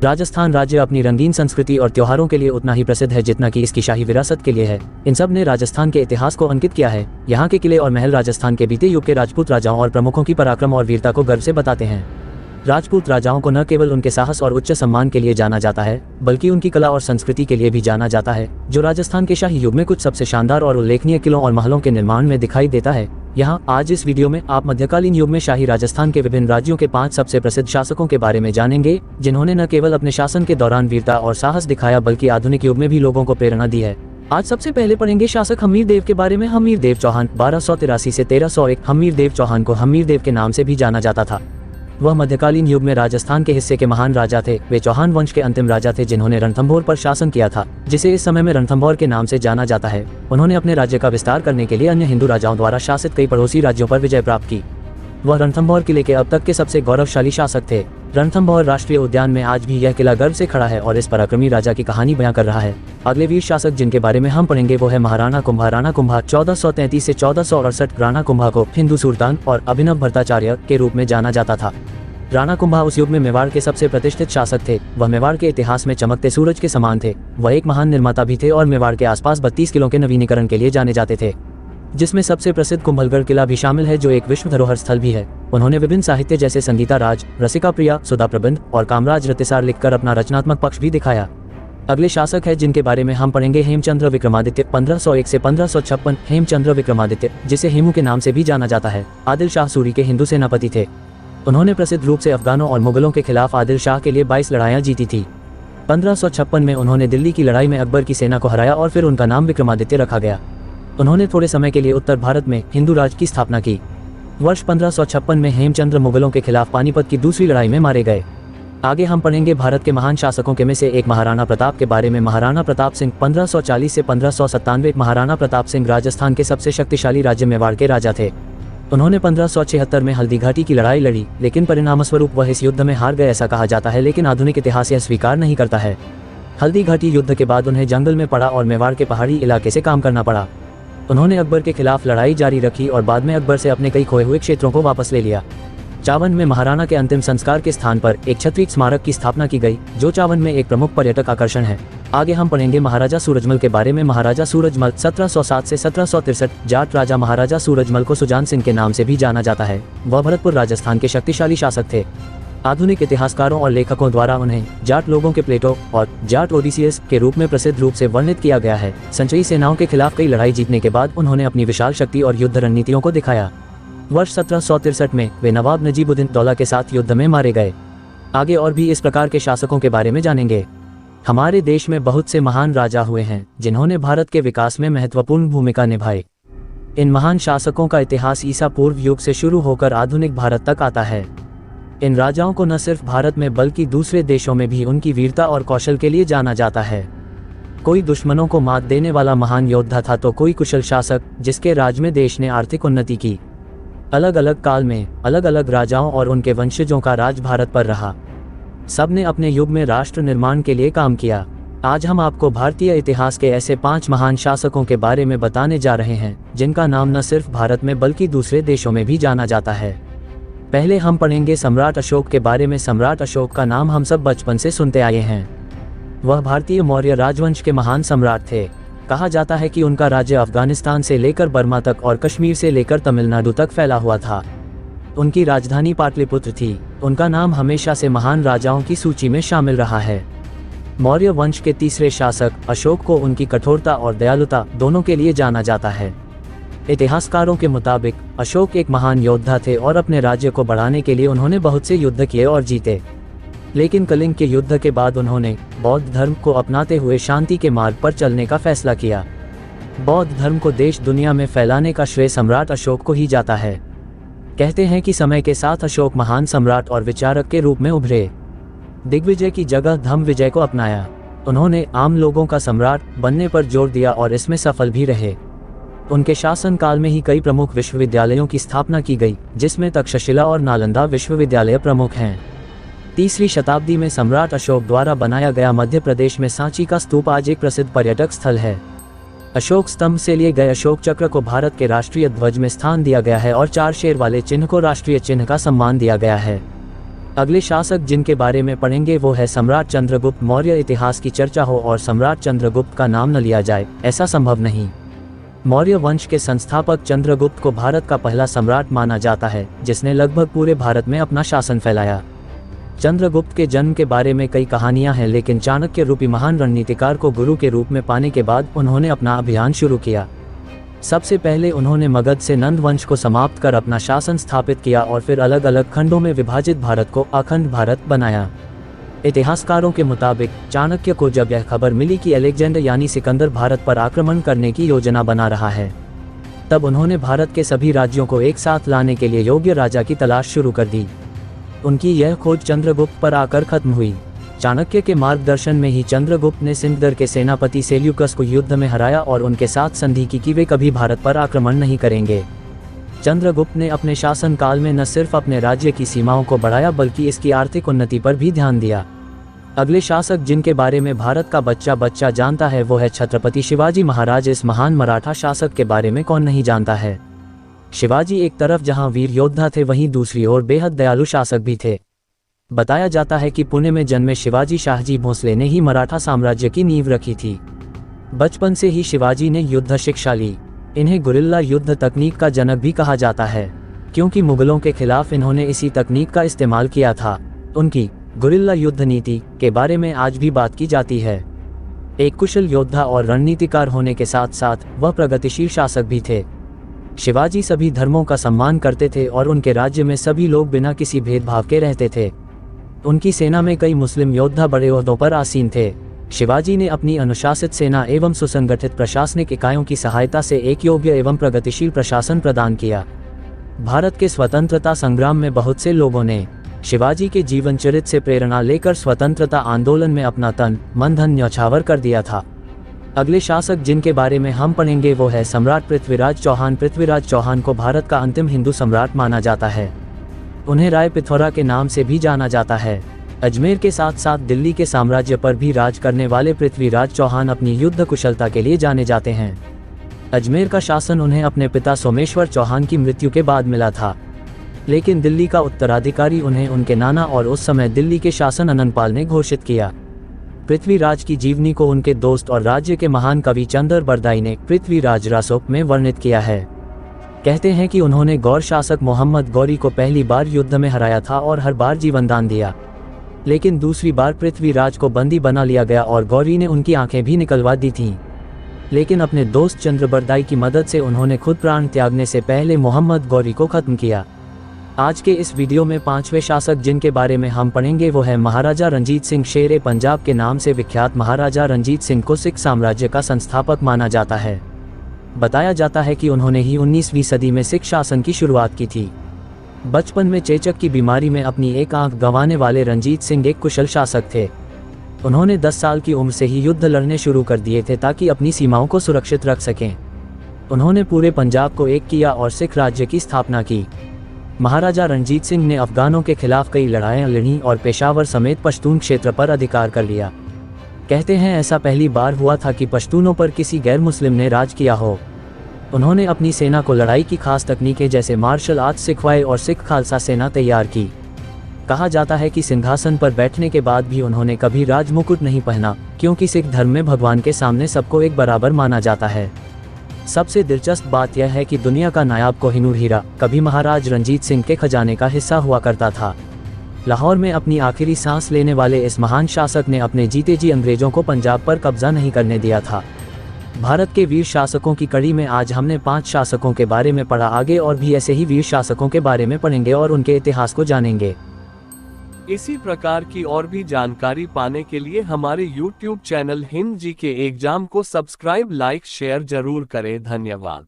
राजस्थान राज्य अपनी रंगीन संस्कृति और त्योहारों के लिए उतना ही प्रसिद्ध है जितना कि इसकी शाही विरासत के लिए है। इन सब ने राजस्थान के इतिहास को अंकित किया है। यहाँ के किले और महल राजस्थान के बीते युग के राजपूत राजाओं और प्रमुखों की पराक्रम और वीरता को गर्व से बताते हैं। राजपूत राजाओं को न केवल उनके साहस और उच्च सम्मान के लिए जाना जाता है, बल्कि उनकी कला और संस्कृति के लिए भी जाना जाता है, जो राजस्थान के शाही युग में कुछ सबसे शानदार और उल्लेखनीय किलों और महलों के निर्माण में दिखाई देता है। यहाँ आज इस वीडियो में आप मध्यकालीन युग में शाही राजस्थान के विभिन्न राज्यों के 5 सबसे प्रसिद्ध शासकों के बारे में जानेंगे, जिन्होंने न केवल अपने शासन के दौरान वीरता और साहस दिखाया, बल्कि आधुनिक युग में भी लोगों को प्रेरणा दी है। आज सबसे पहले पढ़ेंगे शासक हमीरदेव के बारे में। हमीरदेव चौहान 1283 से 1301। हमीरदेव चौहान को हमीरदेव के नाम से भी जाना जाता था। वह मध्यकालीन युग में राजस्थान के हिस्से के महान राजा थे। वे चौहान वंश के अंतिम राजा थे जिन्होंने रणथंभौर पर शासन किया था, जिसे इस समय में रणथंभौर के नाम से जाना जाता है। उन्होंने अपने राज्य का विस्तार करने के लिए अन्य हिंदू राजाओं द्वारा शासित कई पड़ोसी राज्यों पर विजय प्राप्त की। वह रणथंभौर किले के अब तक के सबसे गौरवशाली शासक थे। रणथंभौर राष्ट्रीय उद्यान में आज भी यह किला गर्व से खड़ा है और इस पराक्रमी राजा की कहानी बयां कर रहा है। अगले वीर शासक जिनके बारे में हम पढ़ेंगे वो है महाराणा कुंभा। राणा कुंभा 1433 से 1468। राणा कुंभा को हिंदू सुल्तान और अभिनव भट्टाचार्य के रूप में जाना जाता था। राणा कुंभा उस युग में मेवाड़ के सबसे प्रतिष्ठित शासक थे। वह मेवाड़ के इतिहास में चमकते सूरज के समान थे। वह एक महान निर्माता भी थे और मेवाड़ के आसपास 32 किलों के नवीनीकरण के लिए जाने जाते थे, जिसमें सबसे प्रसिद्ध कुंभलगढ़ किला भी शामिल है, जो एक विश्व धरोहर स्थल भी है। उन्होंने विभिन्न साहित्य जैसे संगीता राज, रसिका प्रिया, सुधा प्रबंध और कामराज रतिसार लिखकर अपना रचनात्मक पक्ष भी दिखाया। अगले शासक है जिनके बारे में हम पढ़ेंगे हेमचंद्र विक्रमादित्य 1501 से 1556। हेमचंद्र विक्रमादित्य, जिसे हेमू के नाम से भी जाना जाता है, आदिल शाह सूरी के हिंदू सेनापति थे। उन्होंने प्रसिद्ध रूप से अफगानों और मुगलों के खिलाफ आदिल शाह के लिए 22 लड़ाइयाँ जीती थी। 1556 में उन्होंने दिल्ली की लड़ाई में अकबर की सेना को हराया और फिर उनका नाम विक्रमादित्य रखा गया। उन्होंने थोड़े समय के लिए उत्तर भारत में हिंदू राज की स्थापना की। वर्ष 1556 में हेमचंद्र मुगलों के खिलाफ पानीपत की दूसरी लड़ाई में मारे गए। आगे हम पढ़ेंगे भारत के महान शासकों के में से एक महाराणा प्रताप के बारे में। महाराणा प्रताप सिंह 1540 से 1597। महाराणा प्रताप सिंह राजस्थान के सबसे शक्तिशाली राज्य मेवाड़ के राजा थे। उन्होंने 1576 में हल्दी घाटी की लड़ाई लड़ी, लेकिन परिणामस्वरूप वह इस युद्ध में हार गए ऐसा कहा जाता है, लेकिन आधुनिक इतिहास यह स्वीकार नहीं करता है। हल्दी घाटी युद्ध के बाद उन्हें जंगल में पड़ा और मेवाड़ के पहाड़ी इलाके से काम करना पड़ा। उन्होंने अकबर के खिलाफ लड़ाई जारी रखी और बाद में अकबर से अपने कई खोए हुए क्षेत्रों को वापस ले लिया। चावन में महाराणा के अंतिम संस्कार के स्थान पर एक क्षत्रिय स्मारक की स्थापना की गई, जो चावन में एक प्रमुख पर्यटक आकर्षण है। आगे हम पढ़ेंगे महाराजा सूरजमल के बारे में। महाराजा सूरजमल 1707 से 1763। जाट राजा महाराजा सूरजमल को सुजान सिंह के नाम से भी जाना जाता है। वह भरतपुर राजस्थान के शक्तिशाली शासक थे। आधुनिक इतिहासकारों और लेखकों द्वारा उन्हें जाट लोगों के प्लेटो और जाट ओडिसियस के रूप में प्रसिद्ध रूप से वर्णित किया गया है। संचयी सेनाओं के खिलाफ कई लड़ाई जीतने के बाद उन्होंने अपनी विशाल शक्ति और युद्ध रणनीतियों को दिखाया। वर्ष 1763 में वे नवाब नजीबुद्दीन दौला के साथ युद्ध में मारे गए। आगे और भी इस प्रकार के शासकों के बारे में जानेंगे। हमारे देश में बहुत से महान राजा हुए हैं जिन्होंने भारत के विकास में महत्वपूर्ण भूमिका निभाई। इन महान शासकों का इतिहास ईसा पूर्व युग से शुरू होकर आधुनिक भारत तक आता है। इन राजाओं को न सिर्फ भारत में बल्कि दूसरे देशों में भी उनकी वीरता और कौशल के लिए जाना जाता है। कोई दुश्मनों को मात देने वाला महान योद्धा था, तो कोई कुशल शासक जिसके राज में देश ने आर्थिक उन्नति की। अलग अलग काल में अलग अलग राजाओं और उनके वंशजों का राज भारत पर रहा। सबने अपने युग में राष्ट्र निर्माण के लिए काम किया। आज हम आपको भारतीय इतिहास के ऐसे 5 महान शासकों के बारे में बताने जा रहे हैं, जिनका नाम न सिर्फ भारत में बल्कि दूसरे देशों में भी जाना जाता है। पहले हम पढ़ेंगे सम्राट अशोक के बारे में। सम्राट अशोक का नाम हम सब बचपन से सुनते आए हैं। वह भारतीय मौर्य राजवंश के महान सम्राट थे। कहा जाता है कि उनका राज्य अफगानिस्तान से लेकर बर्मा तक और कश्मीर से लेकर तमिलनाडु तक फैला हुआ था। उनकी राजधानी पाटलिपुत्र थी। उनका नाम हमेशा से महान राजाओं की सूची में शामिल रहा है। मौर्य वंश के तीसरे शासक अशोक को उनकी कठोरता और दयालुता दोनों के लिए जाना जाता है। इतिहासकारों के मुताबिक अशोक एक महान योद्धा थे और अपने राज्य को बढ़ाने के लिए उन्होंने बहुत से युद्ध किए और जीते। लेकिन कलिंग के युद्ध के बाद उन्होंने बौद्ध धर्म को अपनाते हुए शांति के मार्ग पर चलने का फैसला किया। बौद्ध धर्म को देश दुनिया में फैलाने का श्रेय सम्राट अशोक को ही जाता है। कहते हैं कि समय के साथ अशोक महान सम्राट और विचारक के रूप में उभरे। दिग्विजय की जगह धम्म विजय को अपनाया। उन्होंने आम लोगों का सम्राट बनने पर जोर दिया और इसमें सफल भी रहे। उनके शासनकाल में ही कई प्रमुख विश्वविद्यालयों की स्थापना की गई, जिसमें तक्षशिला और नालंदा विश्वविद्यालय प्रमुख हैं। 3वीं शताब्दी में सम्राट अशोक द्वारा बनाया गया मध्य प्रदेश में सांची का स्तूप आज एक प्रसिद्ध पर्यटक स्थल है। अशोक स्तंभ से लिए गए अशोक चक्र को भारत के राष्ट्रीय ध्वज में स्थान दिया गया है और 4 शेर वाले चिन्ह को राष्ट्रीय चिन्ह का सम्मान दिया गया है। अगले शासक जिनके बारे में पढ़ेंगे वो है सम्राट चंद्रगुप्त मौर्य। इतिहास की चर्चा हो और सम्राट चंद्रगुप्त का नाम न लिया जाए, ऐसा संभव नहीं। मौर्य वंश के संस्थापक चंद्रगुप्त को भारत का पहला सम्राट माना जाता है, जिसने लगभग पूरे भारत में अपना शासन फैलाया। चंद्रगुप्त के जन्म के बारे में कई कहानियां हैं, लेकिन चाणक्य रूपी महान रणनीतिकार को गुरु के रूप में पाने के बाद उन्होंने अपना अभियान शुरू किया। सबसे पहले उन्होंने मगध से नंद वंश को समाप्त कर अपना शासन स्थापित किया और फिर अलग अलग खंडों में विभाजित भारत को अखंड भारत बनाया। इतिहासकारों के मुताबिक चाणक्य को जब यह खबर मिली कि अलेक्जेंडर यानी सिकंदर भारत पर आक्रमण करने की योजना बना रहा है, तब उन्होंने भारत के सभी राज्यों को एक साथ लाने के लिए योग्य राजा की तलाश शुरू कर दी। उनकी यह खोज चंद्रगुप्त पर आकर खत्म हुई। चाणक्य के मार्गदर्शन में ही चंद्रगुप्त ने सिकंदर के सेनापति सेल्यूकस को युद्ध में हराया और उनके साथ संधि की कि वे कभी भारत पर आक्रमण नहीं करेंगे। चंद्रगुप्त ने अपने शासनकाल में न सिर्फ अपने राज्य की सीमाओं को बढ़ाया बल्कि इसकी आर्थिक उन्नति पर भी ध्यान दिया। अगले शासक जिनके बारे में भारत का बच्चा बच्चा जानता है वो है छत्रपति शिवाजी महाराज। इस महान मराठा शासक के बारे में कौन नहीं जानता है। शिवाजी एक तरफ जहां वीर योद्धा थे, वहीं दूसरी ओर बेहद दयालु शासक भी थे। बताया जाता है कि पुणे में जन्मे शिवाजी शाहजी भोसले ने ही मराठा साम्राज्य की नींव रखी थी। बचपन से ही शिवाजी ने युद्ध शिक्षा ली। इन्हें गुरिल्ला युद्ध तकनीक का जनक भी कहा जाता है, क्योंकि मुगलों के खिलाफ इन्होंने इसी तकनीक का इस्तेमाल किया था। उनकी गुरिल्ला युद्ध नीति के बारे में आज भी बात की जाती है। एक कुशल योद्धा और रणनीतिकार होने के साथ साथ वह प्रगतिशील शासक भी थे। शिवाजी सभी धर्मों का सम्मान करते थे और उनके राज्य में सभी लोग बिना किसी भेदभाव के रहते थे। उनकी सेना में कई मुस्लिम योद्धा बड़े ओहदों पर आसीन थे। शिवाजी ने अपनी अनुशासित सेना एवं सुसंगठित प्रशासनिक इकाइयों की सहायता से एक योग्य एवं प्रगतिशील प्रशासन प्रदान किया। भारत के स्वतंत्रता संग्राम में बहुत से लोगों ने शिवाजी के जीवन चरित्र से प्रेरणा लेकर स्वतंत्रता आंदोलन में अपना तन मन धन न्यौछावर कर दिया था। अगले शासक जिनके बारे में हम पढ़ेंगे वो है सम्राट पृथ्वीराज चौहान। पृथ्वीराज चौहान को भारत का अंतिम हिंदू सम्राट माना जाता है। उन्हें राय पिथौरा के नाम से भी जाना जाता है। अजमेर के साथ साथ दिल्ली के साम्राज्य पर भी राज करने वाले पृथ्वीराज चौहान अपनी युद्ध कुशलता के लिए जाने जाते हैं। अजमेर का शासन उन्हें अपने पिता सोमेश्वर चौहान की मृत्यु के बाद मिला था, लेकिन दिल्ली का उत्तराधिकारी उन्हें उनके नाना और उस समय दिल्ली के शासन अनंतपाल ने घोषित किया। पृथ्वीराज की जीवनी को उनके दोस्त और राज्य के महान कवि चंद्र बरदाई ने पृथ्वीराज रासोप में वर्णित किया है। कहते हैं कि उन्होंने गौर शासक मोहम्मद गौरी को पहली बार युद्ध में हराया था और हर बार जीवनदान दिया, लेकिन दूसरी बार पृथ्वीराज को बंदी बना लिया गया और गौरी ने उनकी आंखें भी निकलवा दी थीं। लेकिन अपने दोस्त चंद्रबरदाई की मदद से उन्होंने खुद प्राण त्यागने से पहले मोहम्मद गौरी को खत्म किया। आज के इस वीडियो में पांचवें शासक जिनके बारे में हम पढ़ेंगे वो है महाराजा रणजीत सिंह। शेर ए पंजाब के नाम से विख्यात महाराजा रणजीत सिंह को सिख साम्राज्य का संस्थापक माना जाता है। बताया जाता है कि उन्होंने ही 19वीं सदी में सिख शासन की शुरुआत की थी। बचपन में चेचक की बीमारी में अपनी एक आंख गंवाने वाले रणजीत सिंह एक कुशल शासक थे। उन्होंने 10 साल की उम्र से ही युद्ध लड़ने शुरू कर दिए थे ताकि अपनी सीमाओं को सुरक्षित रख सकें। उन्होंने पूरे पंजाब को एक किया और सिख राज्य की स्थापना की। महाराजा रणजीत सिंह ने अफगानों के खिलाफ कई लड़ाइयाँ लड़ी और पेशावर समेत पश्तून क्षेत्र पर अधिकार कर लिया। कहते हैं ऐसा पहली बार हुआ था कि पश्तूनों पर किसी गैर मुस्लिम ने राज किया हो। उन्होंने अपनी सेना को लड़ाई की खास तकनीकें जैसे मार्शल आर्ट सिखवाए और सिख खालसा सेना तैयार की। कहा जाता है कि सिंहासन पर बैठने के बाद भी उन्होंने कभी राजमुकुट नहीं पहना, क्योंकि सिख धर्म में भगवान के सामने सबको एक बराबर माना जाता है। सबसे दिलचस्प बात यह है कि दुनिया का नायाब कोहिनूर हीरा कभी महाराज रणजीत सिंह के खजाने का हिस्सा हुआ करता था। लाहौर में अपनी आखिरी सांस लेने वाले इस महान शासक ने अपने जीते जी अंग्रेजों को पंजाब पर कब्जा नहीं करने दिया था। भारत के वीर शासकों की कड़ी में आज हमने 5 शासकों के बारे में पढ़ा। आगे और भी ऐसे ही वीर शासकों के बारे में पढ़ेंगे और उनके इतिहास को जानेंगे। इसी प्रकार की और भी जानकारी पाने के लिए हमारे YouTube चैनल हिंद जी के एग्जाम को सब्सक्राइब, लाइक, शेयर जरूर करें। धन्यवाद।